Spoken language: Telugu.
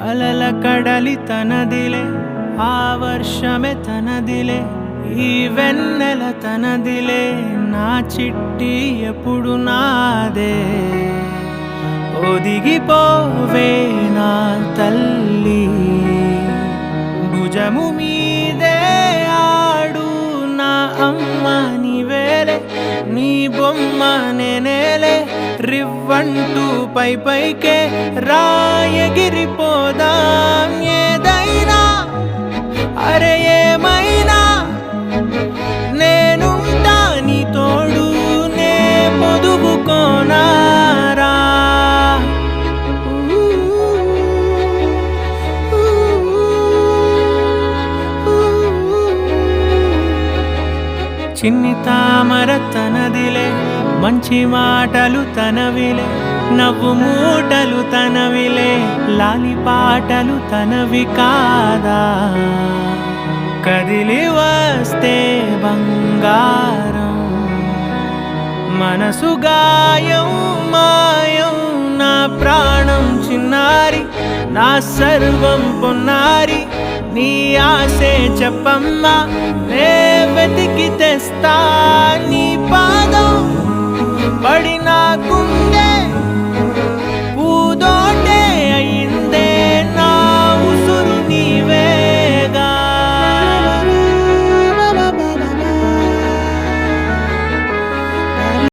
అలల కడలి తనదిలే, ఆ వర్షమే తనదిలే, ఈ వెన్నెల తనదిలే, నా చిట్టి ఎప్పుడు నాదే. ఒదిగిపోవే నా తల్లి, భుజము మీదే ఆడు నా అమ్మ నీవేలే, నీ బొమ్మ నేనేలే, రివ్వంటూ పై పైకే రాయగిరిపోదాం. ఏదైనా అరే ఏమైనా నేనుంటా నీ తోడు, నే పొదుపుకోనారా. చిన్ని తామర తనదిలే, మంచి మాటలు తనవిలే, నవ్వు మూటలు తనవిలే, లాలి పాటలు తనవి కాదా. కదిలి వస్తే బంగారం, మనసు గాయం మాయం, నా ప్రాణం చిన్నారి, నా సర్వం పొన్నారి, నీ ఆశే చెప్పమ్మా, నే వెతికి తెస్తా.